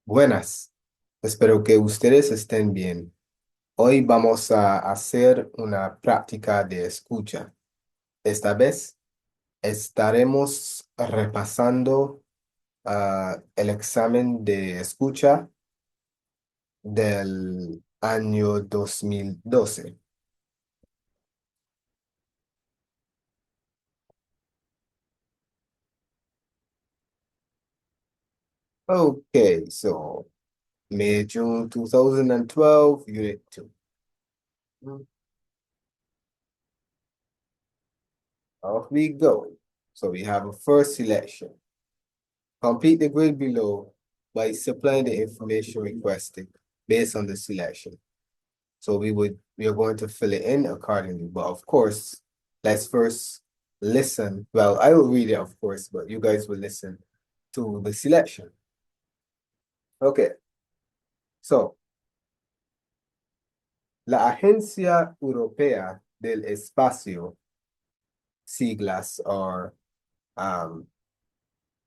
Buenas, espero que ustedes estén bien. Hoy vamos a hacer una práctica de escucha. Esta vez estaremos repasando el examen de escucha del año 2012. Okay, so May, June 2012, Unit 2. Off we go. So we have a first selection. Complete the grid below by supplying the information requested based on the selection. So we are going to fill it in accordingly. But of course, let's first listen. Well, I will read it, of course, but you guys will listen to the selection. Okay, so la Agencia Europea del Espacio, siglas or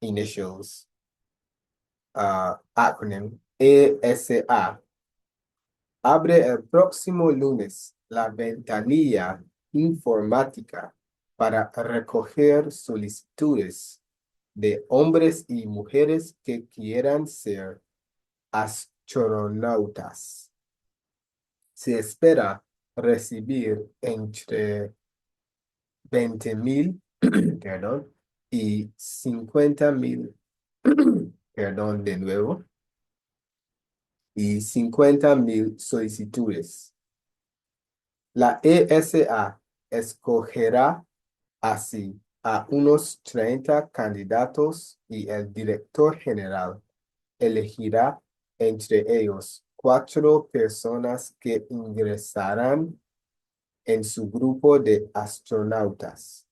initials, acronym ESA, abre el próximo lunes la ventanilla informática para recoger solicitudes de hombres y mujeres que quieran ser astronautas. Se espera recibir entre 20,000, perdón, y 50,000, perdón de nuevo, y 50,000 solicitudes. La ESA escogerá así a unos 30 candidatos y el director general elegirá entre ellos 4 personas que ingresarán en su grupo de astronautas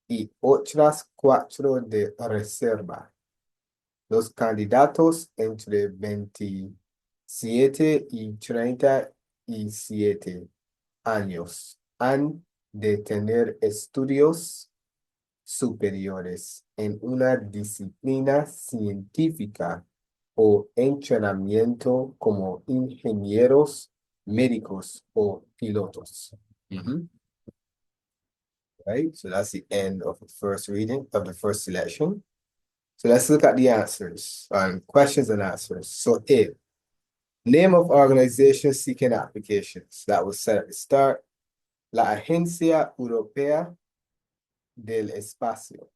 y otras 4 de reserva. Los candidatos entre 27 y 37 años han de tener estudios superiores en una disciplina científica o entrenamiento como ingenieros, médicos o pilotos. Right, so that's the end of the first reading, of the first selection. So let's look at the answers, questions and answers. So A, name of organization seeking applications. That was set at the start. La Agencia Europea del Espacio.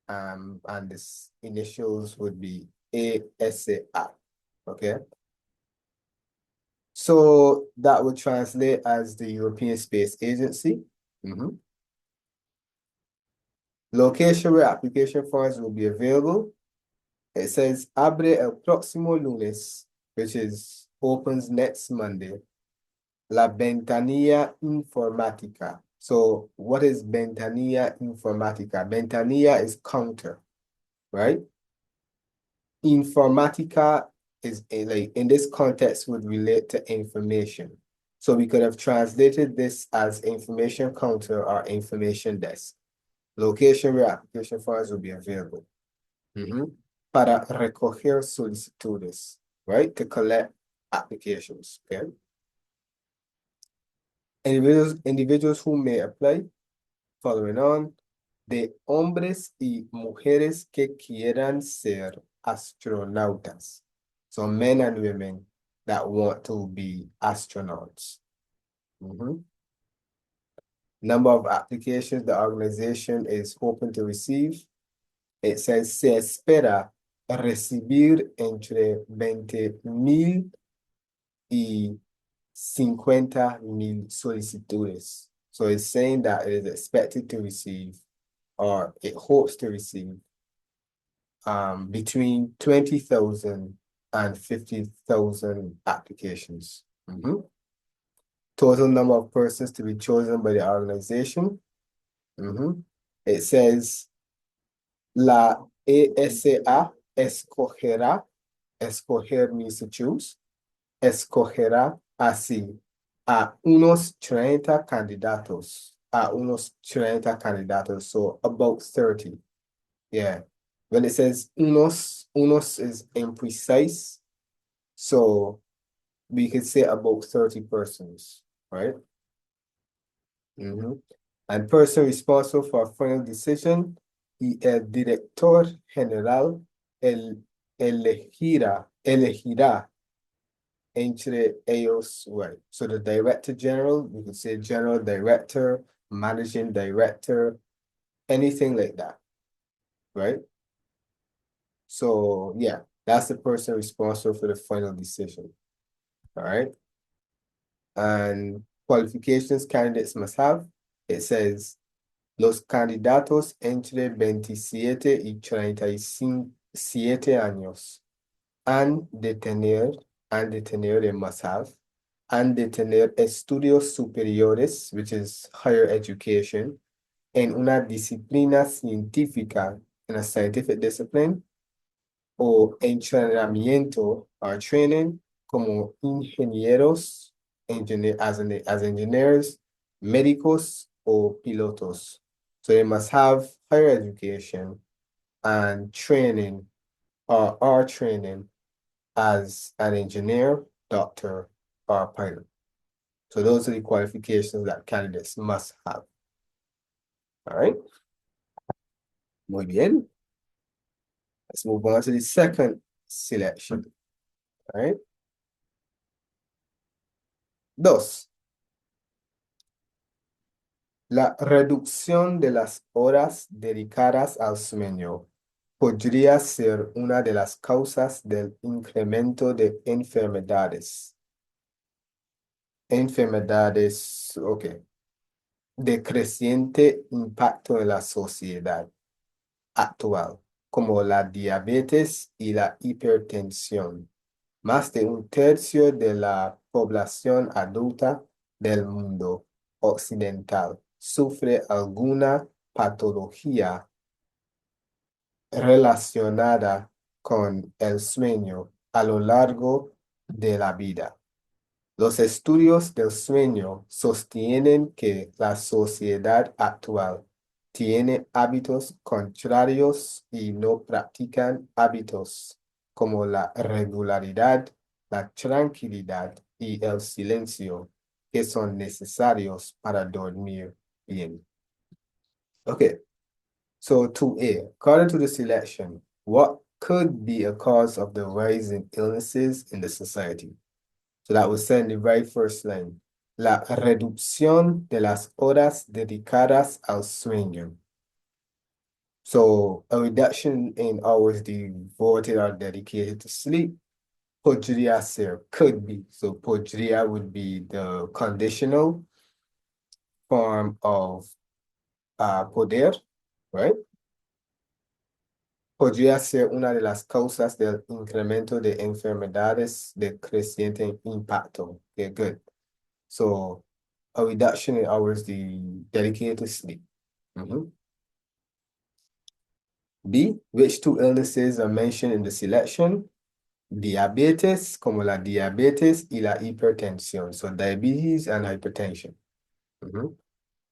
And this initials would be ASA. Okay. So that would translate as the European Space Agency. Location where application forms will be available. It says abre el próximo lunes, which is opens next Monday. La ventanilla informática. So what is ventanilla informática? Ventanilla is counter, right? Informatica is like in this context would relate to information. So we could have translated this as information counter or information desk. Location where application forms will be available. Para recoger solicitudes, right? To collect applications, okay? Individuals who may apply, following on, de hombres y mujeres que quieran ser astronautas. So men and women that want to be astronauts. Number of applications the organization is hoping to receive. It says se espera recibir entre 20,000 y 50,000 solicitudes. So it's saying that it is expected to receive, or it hopes to receive, between 20,000 and 50,000 applications. Total number of persons to be chosen by the organization. It says la ESA escogerá, escoger means to choose, escogerá así a unos 30 candidatos, so about 30. Yeah. When it says unos is imprecise, So we could say about 30 persons, right? And person responsible for final decision y el director general elegirá entre ellos, right? So the director general, you could say general director, managing director, anything like that, right? So yeah, that's the person responsible for the final decision, all right? And qualifications candidates must have, it says, los candidatos entre 27 y 37 años han de tener, they must have, han de tener estudios superiores, which is higher education, en una disciplina científica, in a scientific discipline, o entrenamiento or training como ingenieros, as engineers, médicos, o pilotos. So they must have higher education and training or training as an engineer, doctor, or pilot. So those are the qualifications that candidates must have. All right. Muy bien. Let's move on to the second selection. All right. Dos. La reducción de las horas dedicadas al sueño podría ser una de las causas del incremento de enfermedades. Enfermedades, ok, de creciente impacto en la sociedad actual, como la diabetes y la hipertensión. Más de un tercio de la población adulta del mundo occidental sufre alguna patología relacionada con el sueño a lo largo de la vida. Los estudios del sueño sostienen que la sociedad actual tiene hábitos contrarios y no practican hábitos como la regularidad, la tranquilidad y el silencio que son necesarios para dormir bien. Okay, so 2A, according to the selection, what could be a cause of the rise in illnesses in the society? So that was said in the very first line. La reducción de las horas dedicadas al sueño. So a reduction in hours devoted or dedicated to sleep. Podría ser, could be. So podría would be the conditional form of poder, right? Podría ser una de las causas del incremento de enfermedades de creciente impacto. Okay, good. So a reduction in hours dedicated to sleep. B, which two illnesses are mentioned in the selection? Diabetes, como la diabetes y la hipertensión. So diabetes and hypertension.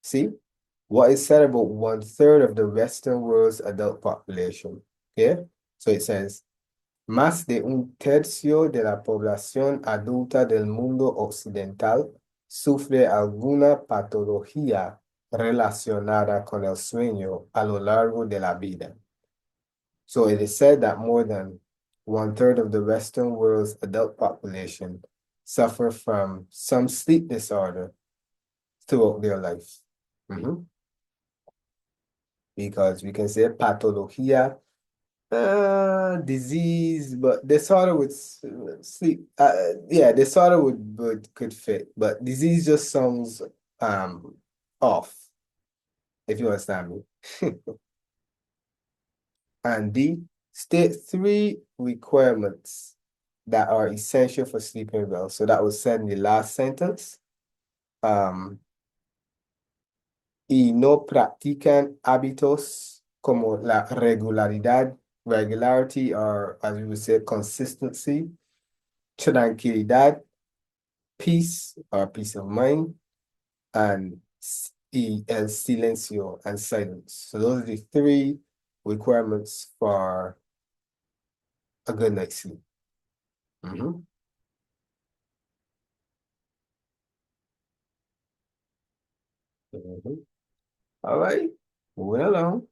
C, what is said about 1/3 of the Western world's adult population? Okay, so it says, más de un tercio de la población adulta del mundo occidental sufre alguna patología relacionada con el sueño a lo largo de la vida. So it is said that more than 1/3 of the Western world's adult population suffer from some sleep disorder throughout their life. Because we can say patología, disease, but disorder would sleep. Yeah, disorder could fit, but disease just sounds off, if you understand me. And D, state 3 requirements that are essential for sleeping well. So that was said in the last sentence. Y no practican hábitos como la regularidad, regularity, or as we would say, consistency, tranquilidad, peace or peace of mind, and el silencio and silence. So those are the 3 requirements for a good night's sleep. Mhm. All right, moving along.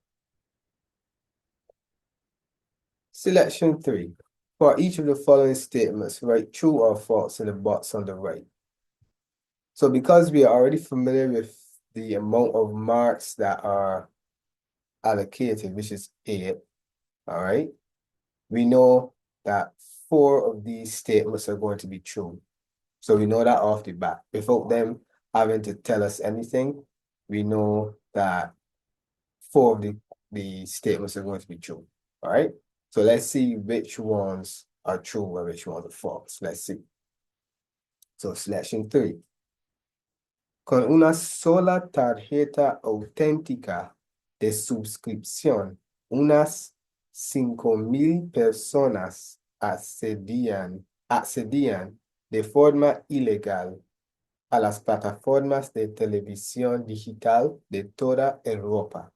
Selection 3. For each of the following statements, write true or false in the box on the right. So because we are already familiar with the amount of marks that are allocated, which is 8, all right, we know that 4 of these statements are going to be true. So we know that off the bat. Without them having to tell us anything, we know that 4 of the statements are going to be true. All right. So let's see which ones are true and which ones are false. Let's see. So selection 3. Con una sola tarjeta auténtica de suscripción, unas 5,000 personas accedían de forma ilegal a las plataformas de televisión digital de toda Europa.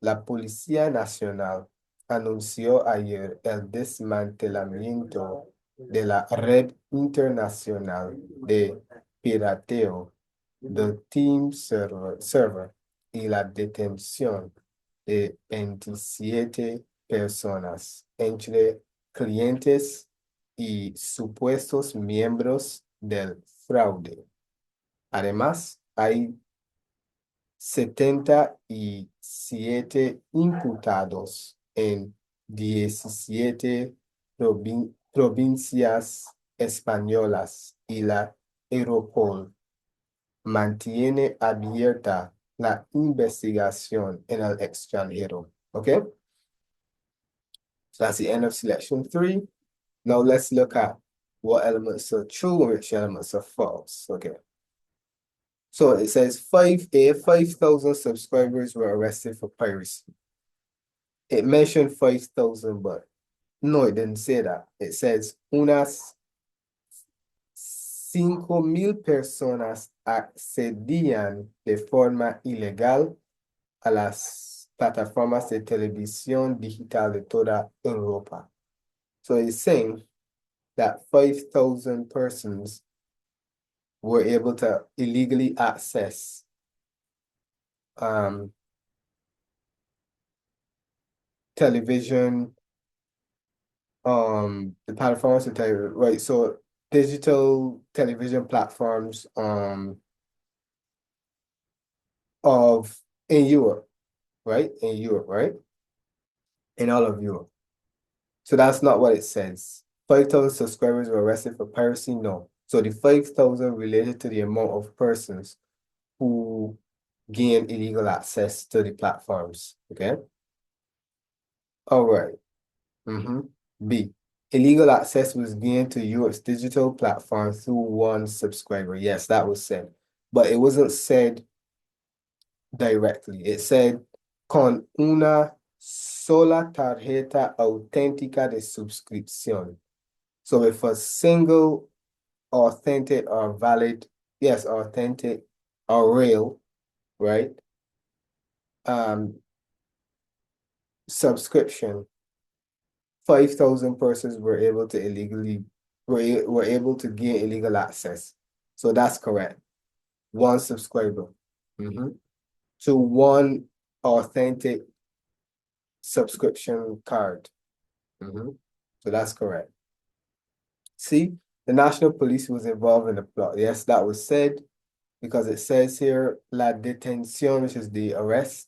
La Policía Nacional anunció ayer el desmantelamiento de la red internacional de pirateo del Team Server y la detención de 27 personas, entre clientes y supuestos miembros del fraude. Además, hay 77 imputados en 17 provincias españolas y la Europol mantiene abierta la investigación en el extranjero. Okay? So that's the end of selection 3. Now let's look at what elements are true and which elements are false. Okay. So it says 5,000 subscribers were arrested for piracy. It mentioned 5,000, but no, it didn't say that. It says unas 5,000 personas accedían de forma ilegal a las plataformas de televisión digital de toda Europa. So it's saying that 5,000 persons were able to illegally access television, the platforms of television, right? So digital television platforms of in Europe, right? In Europe, right? In all of Europe. So that's not what it says. 5,000 subscribers were arrested for piracy? No. So the 5,000 related to the amount of persons who gain illegal access to the platforms. Okay. All right. B. Illegal access was gained to Europe's digital platform through one subscriber. Yes, that was said. But it wasn't said directly. It said, con una sola tarjeta auténtica de suscripción. So if a single authentic or valid, yes, authentic or real, right? Subscription, 5,000 persons were able to were able to gain illegal access. So that's correct. One subscriber. To one authentic subscription card. So that's correct. See, the National Police was involved in the plot. Yes, that was said because it says here, la detención, which is the arrest,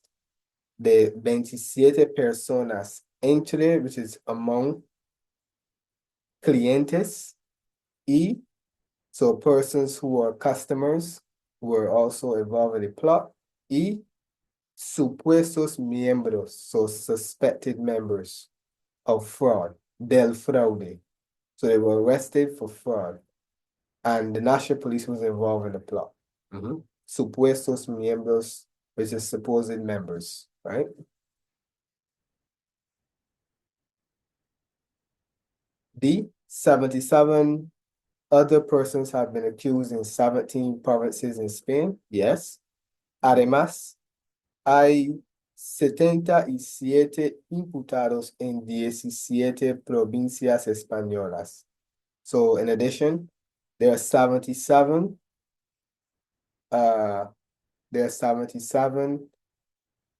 de 27 personas entre, which is among clientes, y, so persons who are customers were also involved in the plot, y supuestos miembros, so suspected members of fraud, del fraude. So they were arrested for fraud. And the National Police was involved in the plot. Supuestos miembros, which is supposed members, right? D, 77 other persons have been accused in 17 provinces in Spain. Yes. Además, hay 77 imputados en 17 provincias españolas. So in addition, there are 77 there are 77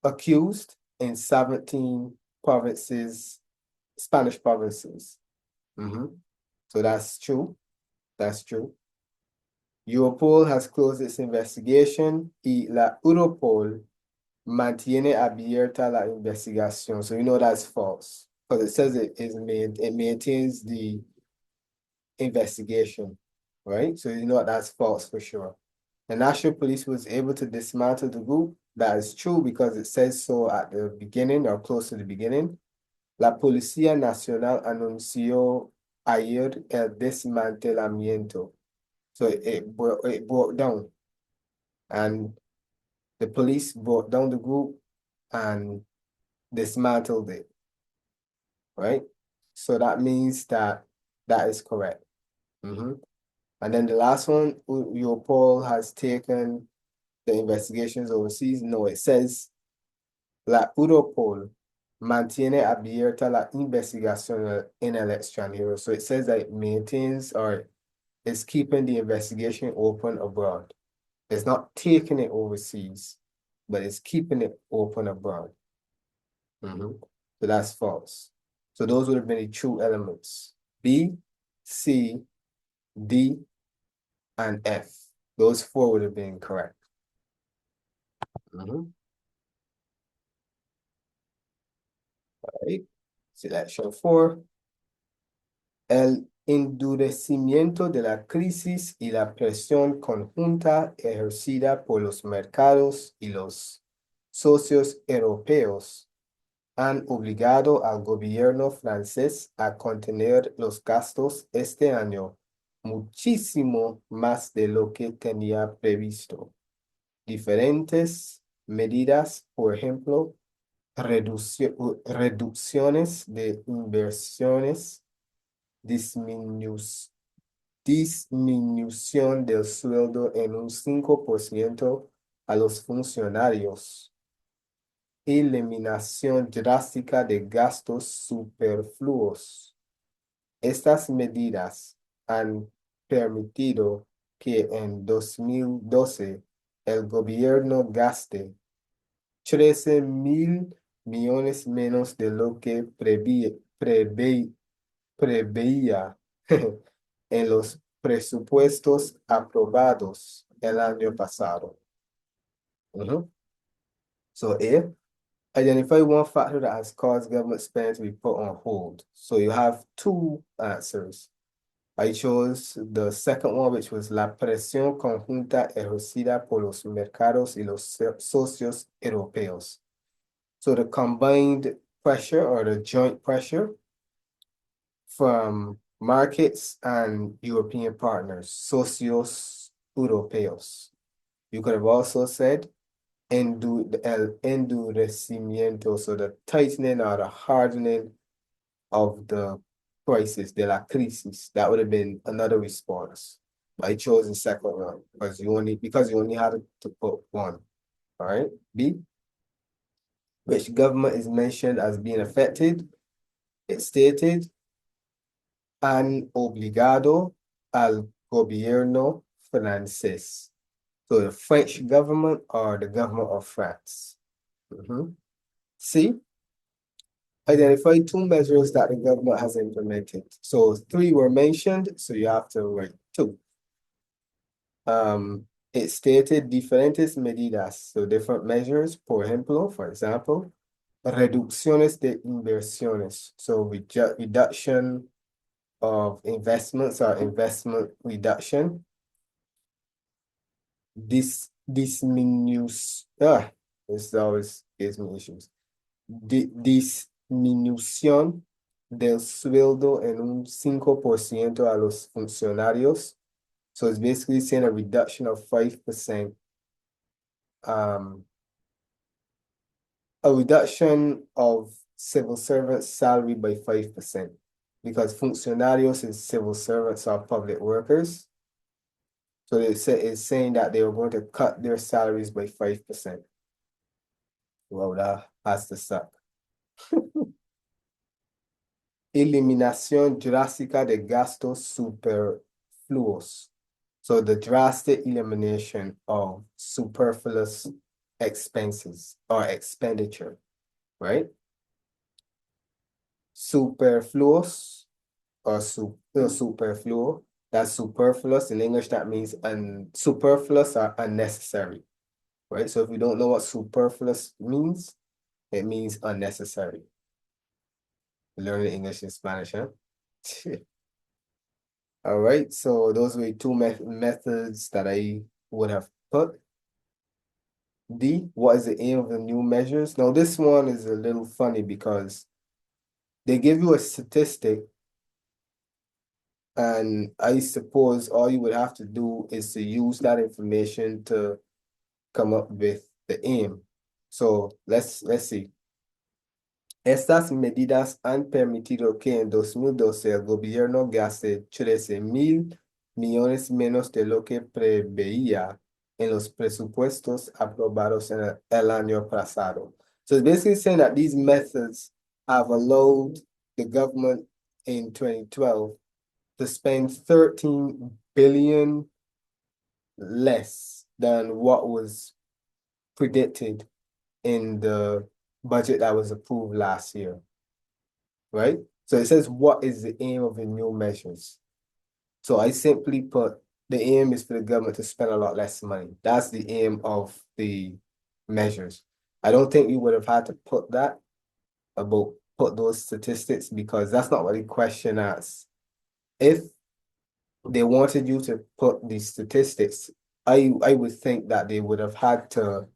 accused in 17 provinces, Spanish provinces. So that's true. That's true. Europol has closed its investigation y la Europol mantiene abierta la investigación. So you know that's false because it says it maintains the investigation, right? So you know that's false for sure. The National Police was able to dismantle the group. That is true because it says so at the beginning or close to the beginning. La Policía Nacional anunció ayer el desmantelamiento. So it broke down. And the police brought down the group and dismantled it, right? So that means that that is correct. And then the last one, Europol has taken the investigations overseas. No, it says la Europol mantiene abierta la investigación en el extranjero. So it says that it maintains or is keeping the investigation open abroad. It's not taking it overseas, but it's keeping it open abroad. So that's false. So those would have been the true elements. B, C, D, and F. Those four would have been correct. All right. Selection 4. El endurecimiento de la crisis y la presión conjunta ejercida por los mercados y los socios europeos han obligado al gobierno francés a contener los gastos este año muchísimo más de lo que tenía previsto. Diferentes medidas, por ejemplo, reducciones de inversiones, disminución del sueldo en un 5% a los funcionarios, eliminación drástica de gastos superfluos. Estas medidas han permitido que en 2012 el gobierno gaste 13,000 millones menos de lo que preveía en los presupuestos aprobados el año pasado. So A, identify one factor that has caused government spending to be put on hold. So you have two answers. I chose the second one, which was la presión conjunta ejercida por los mercados y los socios europeos. So the combined pressure or the joint pressure from markets and European partners, socios europeos. You could have also said el endurecimiento, so the tightening or the hardening of the crisis, de la crisis. That would have been another response. But I chose the second one because you only had to put one. All right. B, which government is mentioned as being affected? It stated han obligado al gobierno francés. So the French government or the government of France. C, identify two measures that the government has implemented. So 3 were mentioned, so you have to write 2. It stated diferentes medidas, so different measures, por ejemplo, for example, reducciones de inversiones, so reduction of investments or investment reduction. This always gives me issues. Disminución del sueldo en un 5% a los funcionarios. So it's basically saying a reduction of 5%. A reduction of civil servants' salary by 5%. Because funcionarios and civil servants are public workers. So it's saying that they were going to cut their salaries by 5%. Well, that has to suck. Eliminación drástica de gastos superfluos. So the drastic elimination of superfluous expenses or expenditure, right? Superfluous or superfluo. That's superfluous. In English, that means superfluous or unnecessary, right? So if you don't know what superfluous means, it means unnecessary. Learning English and Spanish, huh? All right, so those were two methods that I would have put. D, what is the aim of the new measures? Now, this one is a little funny because they give you a statistic, and I suppose all you would have to do is to use that information to come up with the aim. So let's see. Estas medidas han permitido que en 2012 el gobierno gaste 13,000 millones menos de lo que preveía en los presupuestos aprobados en el año pasado. So it's basically saying that these methods have allowed the government in 2012 to spend 13 billion less than what was predicted in the budget that was approved last year, right? So it says, what is the aim of the new measures? So I simply put, the aim is for the government to spend a lot less money. That's the aim of the measures. I don't think you would have had to put those statistics, because that's not what the question asks. If they wanted you to put these statistics, I would think that they would have had to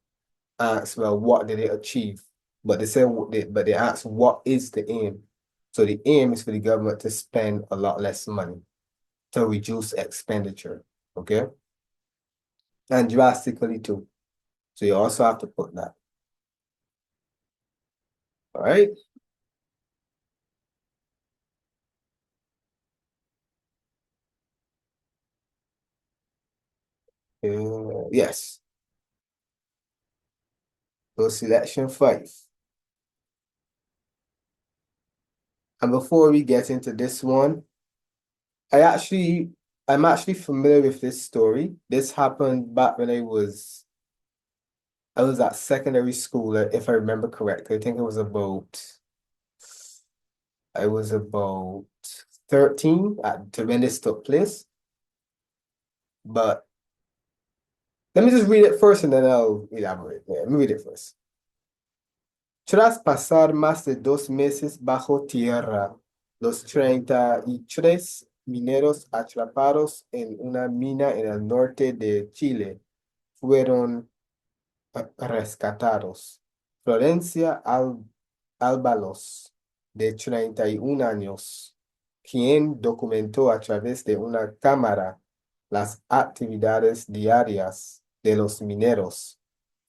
ask, well, what did it achieve? But they asked, what is the aim? So the aim is for the government to spend a lot less money to reduce expenditure, okay? And drastically too. So you also have to put that. All right. Yes. So selection 5. And before we get into this one, I'm actually familiar with this story. This happened back when I was at secondary school, if I remember correctly. I think I was about 13 when this took place. But let me just read it first and then I'll elaborate. Yeah, let me read it first. Tras pasar más de 2 meses bajo tierra, los 33 mineros atrapados en una mina en el norte de Chile fueron rescatados. Florencia Álvalos, de 31 años, quien documentó a través de una cámara las actividades diarias de los mineros,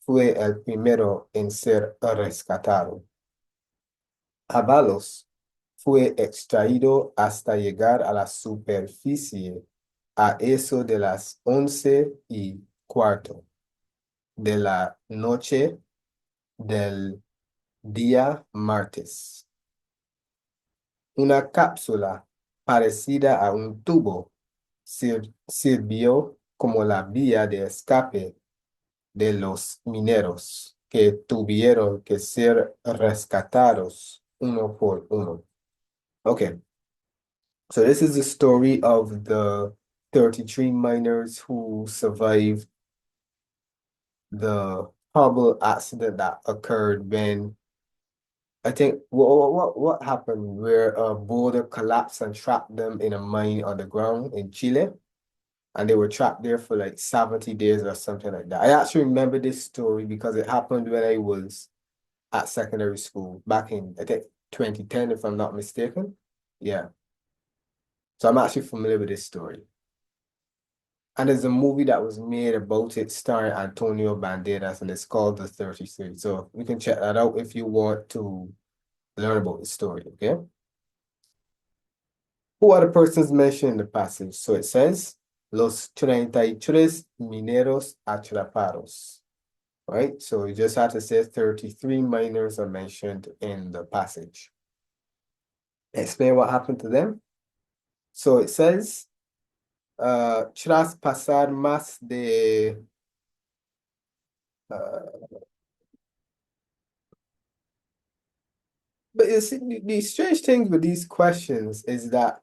fue el primero en ser rescatado. Ábalos fue extraído hasta llegar a la superficie a eso de las 11:15 de la noche del día martes. Una cápsula parecida a un tubo sirvió como la vía de escape de los mineros, que tuvieron que ser rescatados uno por uno. Okay, so this is the story of the 33 miners who survived the horrible accident that occurred when, I think, what happened where a boulder collapsed and trapped them in a mine underground in Chile, and they were trapped there for like 70 days or something like that. I actually remember this story because it happened when I was at secondary school back in, I think, 2010, if I'm not mistaken. Yeah. So I'm actually familiar with this story. And there's a movie that was made about it starring Antonio Banderas, and it's called The 33. So you can check that out if you want to learn about the story, okay? Who are the persons mentioned in the passage? So it says, Los 33 mineros atrapados, right? So you just have to say 33 miners are mentioned in the passage. Explain what happened to them. So it says, traspasar más de uh, but you see, the strange thing with these questions is that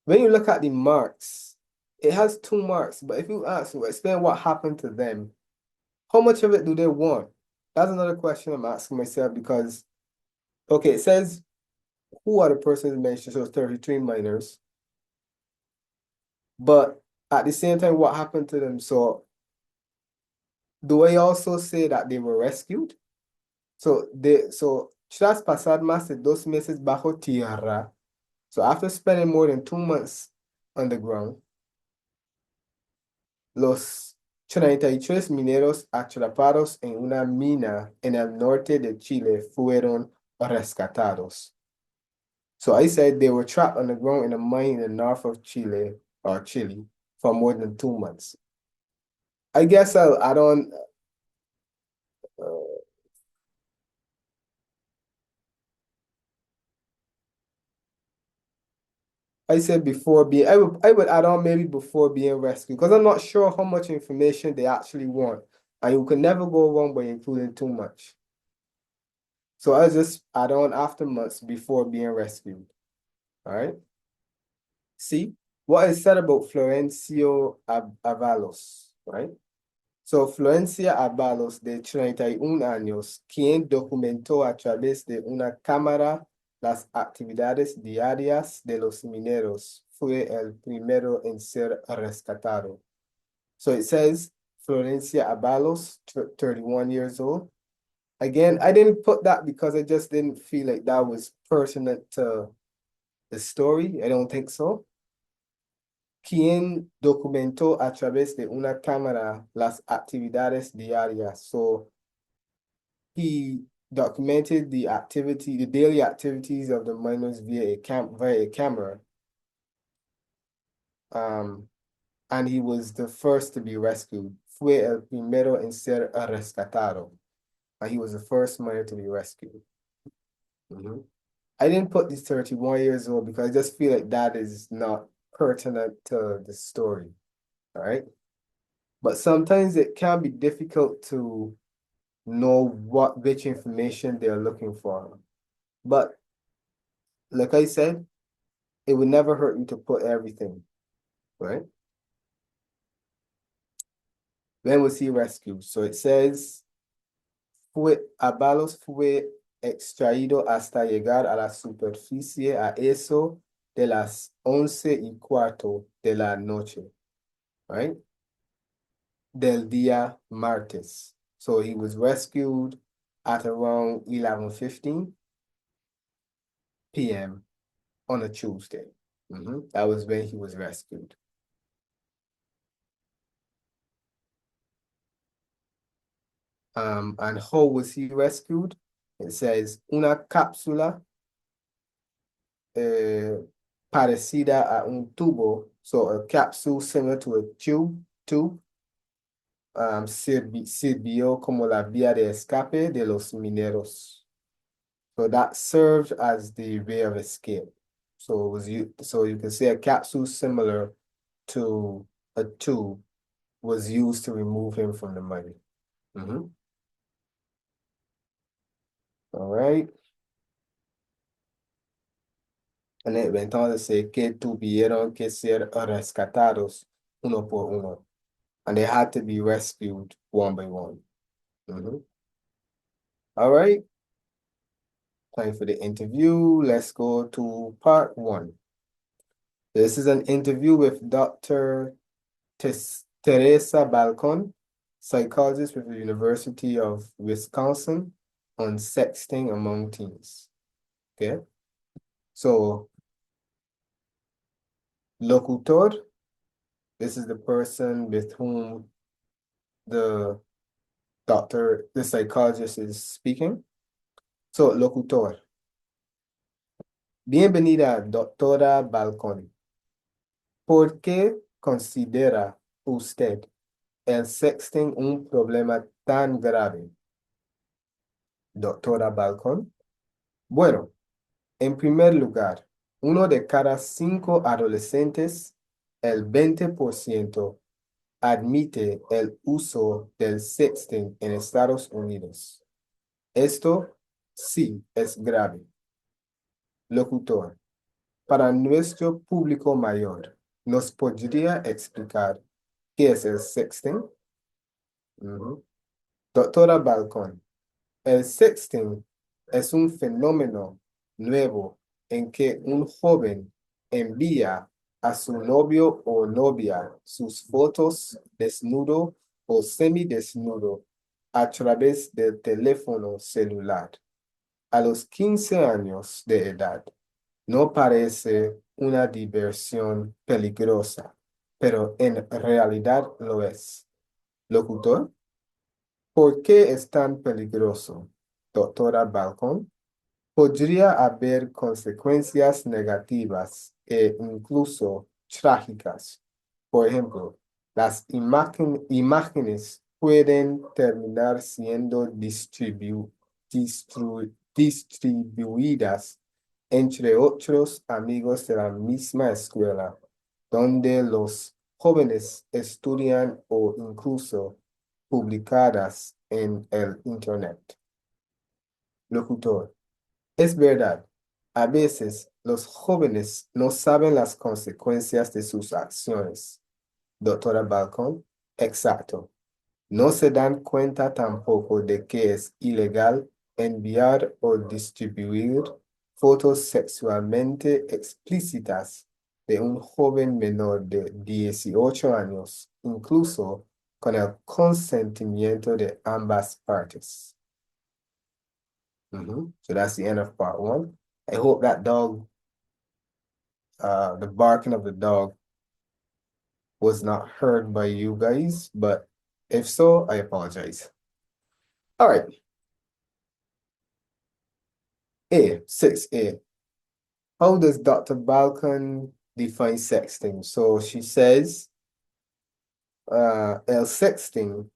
when you look at the marks, it has 2 marks, but if you ask, well, explain what happened to them, how much of it do they want? That's another question I'm asking myself because, okay, it says who are the persons mentioned, so 33 minors, but at the same time, what happened to them? So do I also say that they were rescued? So tras pasar más de 2 meses bajo tierra, so after spending more than 2 months underground, los 33 mineros atrapados en una mina en el norte de Chile fueron rescatados. So I said they were trapped underground in a mine in the north of Chile or Chile for more than 2 months. I guess I'll add on. Uh, I said before being. I would add on maybe before being rescued because I'm not sure how much information they actually want, and you can never go wrong by including too much. So I just add on after months before being rescued. All right. See what is said about Florencio Avalos, right? So, Florencia Abalos, de 31 años, quien documentó a través de una cámara las actividades diarias de los mineros, fue el primero en ser rescatado. So it says Florencia Abalos, 31 years old. Again, I didn't put that because I just didn't feel like that was pertinent to the story. I don't think so. Quien documentó a través de una cámara las actividades diarias. So he documented the daily activities of the miners via a camera. And he was the first to be rescued. Fue el primero en ser rescatado. And he was the first miner to be rescued. I didn't put this 31 years old because I just feel like that is not pertinent to the story. All right. But sometimes it can be difficult to know which information they're looking for. But like I said, it would never hurt you to put everything, right? When was he rescued? So it says, Abalos fue extraído hasta llegar a la superficie a eso de las 11:15 de la noche, right? Del día martes. So he was rescued at around 11:15 p.m. on a Tuesday. That was when he was rescued. And how was he rescued? It says, una cápsula parecida a un tubo, so a capsule similar to a tube, sirvió como la vía de escape de los mineros. So that served as the way of escape. So you can say a capsule similar to a tube was used to remove him from the mine. All right. And entonces que tuvieron que ser rescatados uno por uno. And they had to be rescued one by one. All right. Time for the interview. Let's go to part 1. This is an interview with Dr. Teresa Balcon, psychologist with the University of Wisconsin, on sexting among teens. Okay. So, locutor, this is the person with whom the psychologist is speaking. So, locutor. Bienvenida, doctora Balcón. ¿Por qué considera usted el sexting un problema tan grave? Doctora Balcón. Bueno, en primer lugar, 1 de cada 5 adolescentes el 20% admite el uso del sexting en Estados Unidos. Esto sí es grave. Locutor, para nuestro público mayor, ¿nos podría explicar qué es el sexting? Ujú. Doctora Balcón, el sexting es un fenómeno nuevo en que un joven envía a su novio o novia sus fotos desnudo o semidesnudo a través del teléfono celular. A los 15 años de edad, no parece una diversión peligrosa, pero en realidad lo es. Locutor, ¿por qué es tan peligroso, doctora Balcón? Podría haber consecuencias negativas e incluso trágicas. Por ejemplo, las imágenes pueden terminar siendo distribuidas entre otros amigos de la misma escuela, donde los jóvenes estudian o incluso publicadas en el Internet. Locutor. Es verdad, a veces los jóvenes no saben las consecuencias de sus acciones. Doctora Balcón, exacto. No se dan cuenta tampoco de que es ilegal enviar o distribuir fotos sexualmente explícitas de un joven menor de 18 años, incluso con el consentimiento de ambas partes. So that's the end of part one. I hope that the barking of the dog was not heard by you guys, but if so, I apologize. All right. 6A. How does Dr. Balkan define sexting? So she says, el sexting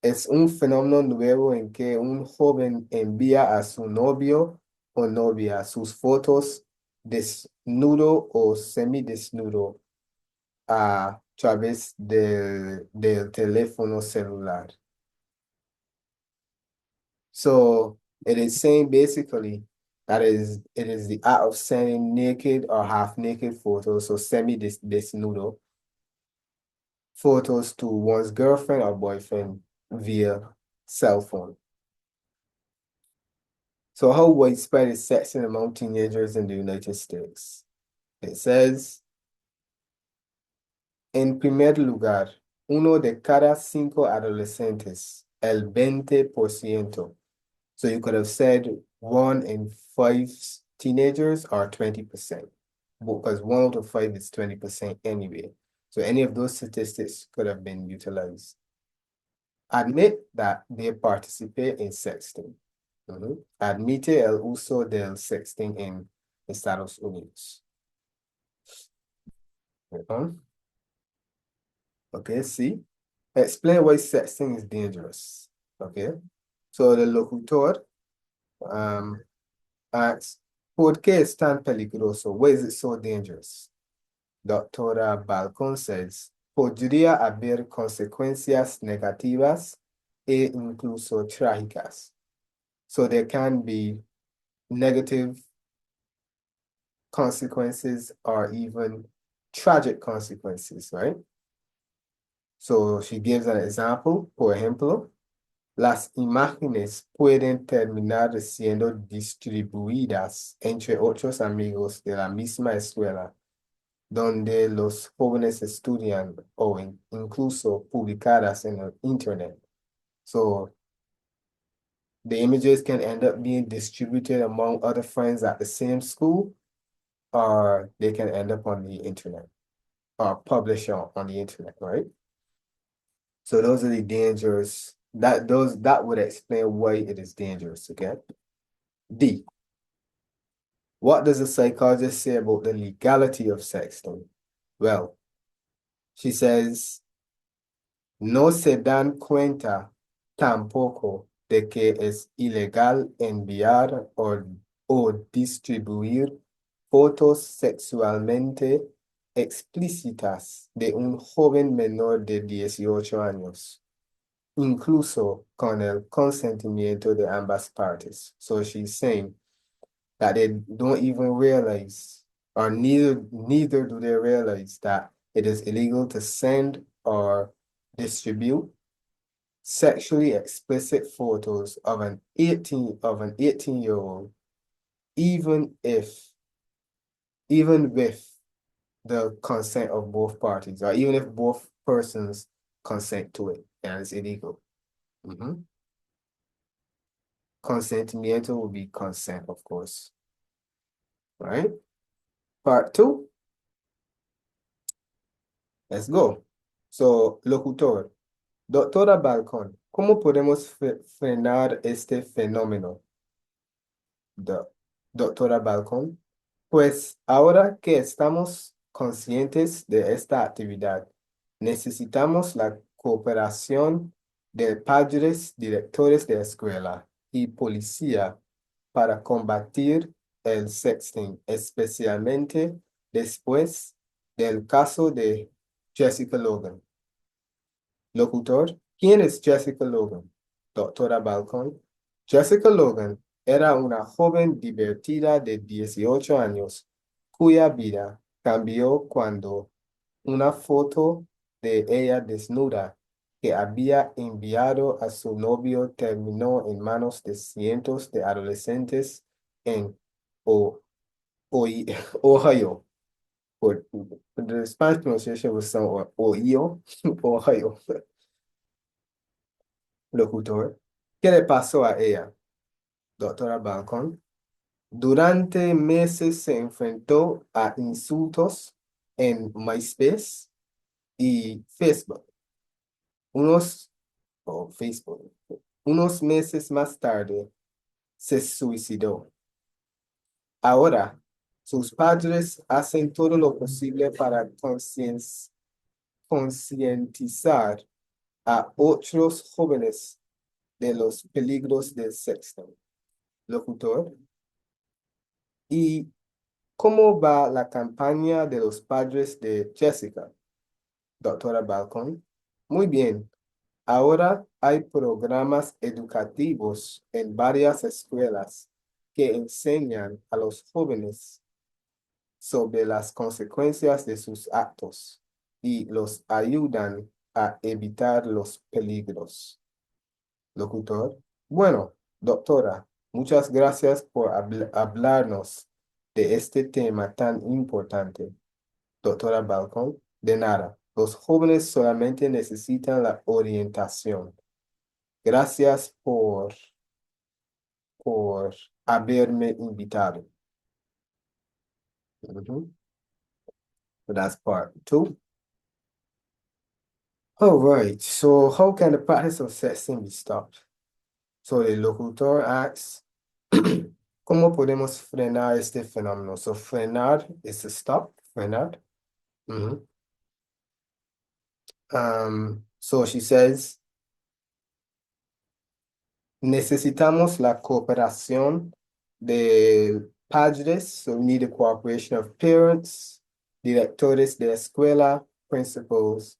es un fenómeno nuevo en que un joven envía a su novio o novia sus fotos desnudo o semidesnudo a través del teléfono celular. So it is saying basically that it is the act of sending naked or half naked photos, so semi-desnudo photos to one's girlfriend or boyfriend via cell phone. So how widespread is sexting among teenagers in the United States? It says, en primer lugar, 1 de cada 5 adolescentes, el 20%. So you could have said 1 in 5 teenagers or 20%, because 1 out of 5 is 20% anyway. So any of those statistics could have been utilized. Admit that they participate in sexting. Admite el uso del sexting en Estados Unidos. Okay, see? Explain why sexting is dangerous. Okay, so the locutor asks, ¿por qué es tan peligroso? Why is it so dangerous? Doctora Balcón says, podría haber consecuencias negativas e incluso trágicas. So there can be negative consequences or even tragic consequences, right? So she gives an example. Por ejemplo, las imágenes pueden terminar siendo distribuidas entre otros amigos de la misma escuela, donde los jóvenes estudian o incluso publicadas en el Internet. So the images can end up being distributed among other friends at the same school, or they can end up on the Internet or published on the Internet, right? So those are the dangers. That would explain why it is dangerous, okay? D. What does the psychologist say about the legality of sexting? Well, she says, no se dan cuenta tampoco de que es ilegal enviar o distribuir fotos sexualmente explícitas de un joven menor de 18 años, incluso con el consentimiento de ambas partes. So she's saying that they don't even realize, or neither do they realize that it is illegal to send or distribute sexually explicit photos of an 18-year-old, even with the consent of both parties, or even if both persons consent to it, and it's illegal. Consentimiento will be consent, of course. Right? Part 2. Let's go. So, locutor. Doctora Balcón, ¿cómo podemos frenar este fenómeno? Doctora Balcón. Pues ahora que estamos conscientes de esta actividad, necesitamos la cooperación de padres, directores de escuela y policía para combatir el sexting, especialmente después del caso de Jessica Logan. Locutor, ¿quién es Jessica Logan? Doctora Balcón. Jessica Logan era una joven divertida de 18 años cuya vida cambió cuando una foto de ella desnuda que había enviado a su novio terminó en manos de cientos de adolescentes en Ohio. The Spanish pronunciation was some Ohio, Ohio. Locutor, ¿qué le pasó a ella? Doctora Balcón. Durante meses se enfrentó a insultos en MySpace y Facebook. Facebook. Unos meses más tarde se suicidó. Ahora, sus padres hacen todo lo posible para concientizar a otros jóvenes de los peligros del sexting. Locutor. ¿Y cómo va la campaña de los padres de Jessica? Doctora Balcón. Muy bien. Ahora hay programas educativos en varias escuelas que enseñan a los jóvenes sobre las consecuencias de sus actos y los ayudan a evitar los peligros. Locutor. Bueno, doctora, muchas gracias por hablarnos de este tema tan importante. Doctora Balcón, de nada. Los jóvenes solamente necesitan la orientación. Gracias por haberme invitado. So that's part 2. All right, so how can the practice of sexting be stopped? So the locutor asks, ¿cómo podemos frenar este fenómeno? So frenar is to stop, frenar. So she says, necesitamos la cooperación de padres, so we need the cooperation of parents, directores de escuela, principals,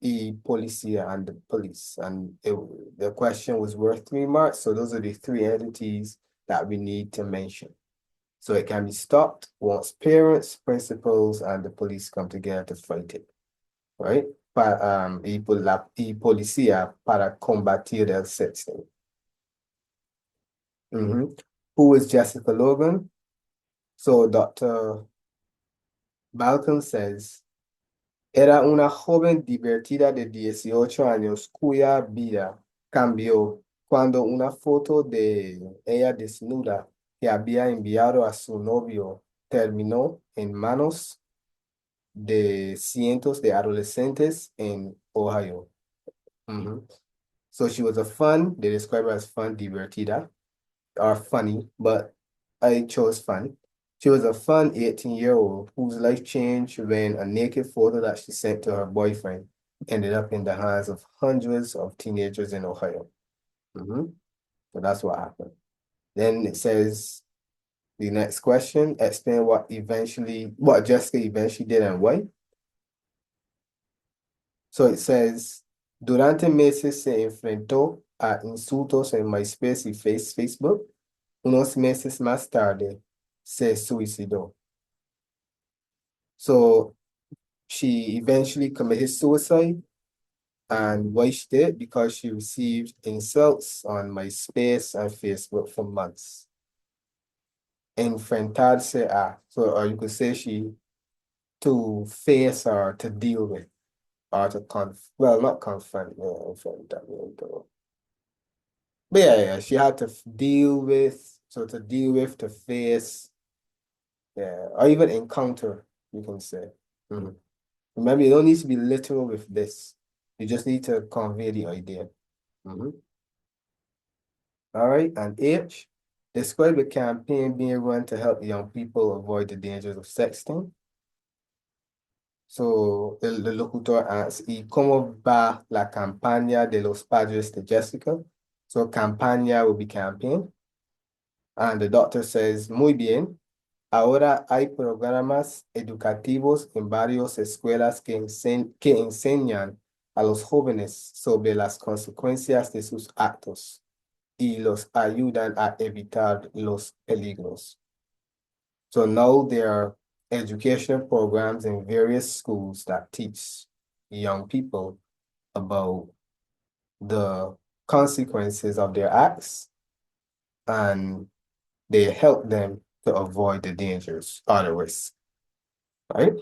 y policía, and the police. And the question was worth 3 marks, so those are the 3 entities that we need to mention. So it can be stopped once parents, principals, and the police come together to fight it, right? Y policía para combatir el sexting. Who is Jessica Logan? So Dr. Balcon says, era una joven divertida de 18 años cuya vida cambió cuando una foto de ella desnuda que había enviado a su novio terminó en manos de cientos de adolescentes en Ohio. So she was they describe her as fun, divertida, or funny, but I chose fun. She was a fun 18-year-old whose life changed when a naked photo that she sent to her boyfriend ended up in the hands of hundreds of teenagers in Ohio. So that's what happened. Then it says, The next question, explain what Jessica eventually did and why. So it says, durante meses se enfrentó a insultos en MySpace y Facebook. Unos meses más tarde se suicidó. So she eventually committed suicide. And why she did? Because she received insults on MySpace and Facebook for months. Enfrentarse a, so or you could say to face or to deal with, or to not confront, yeah, enfrentar, yeah, but yeah, she had to deal with, to face, yeah, or even encounter, you can say. Mhm. Remember, you don't need to be literal with this. You just need to convey the idea. Mhm. All right, and H, describe the campaign being run to help young people avoid the dangers of sexting. So el locutor asks, ¿y cómo va la campaña de los padres de Jessica? So campaña will be campaign. And the doctor says, muy bien. Ahora hay programas educativos en varias escuelas que enseñan a los jóvenes sobre las consecuencias de sus actos y los ayudan a evitar los peligros. So now there are educational programs in various schools that teach young people about the consequences of their acts, and they help them to avoid the dangers or the risks, right?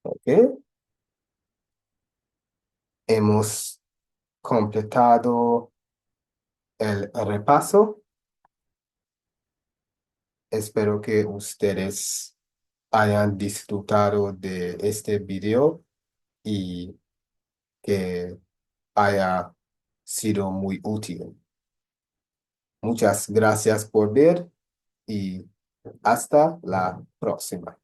Ok. Hemos completado el repaso. Espero que ustedes hayan disfrutado de este video y que haya sido muy útil. Muchas gracias por ver y hasta la próxima.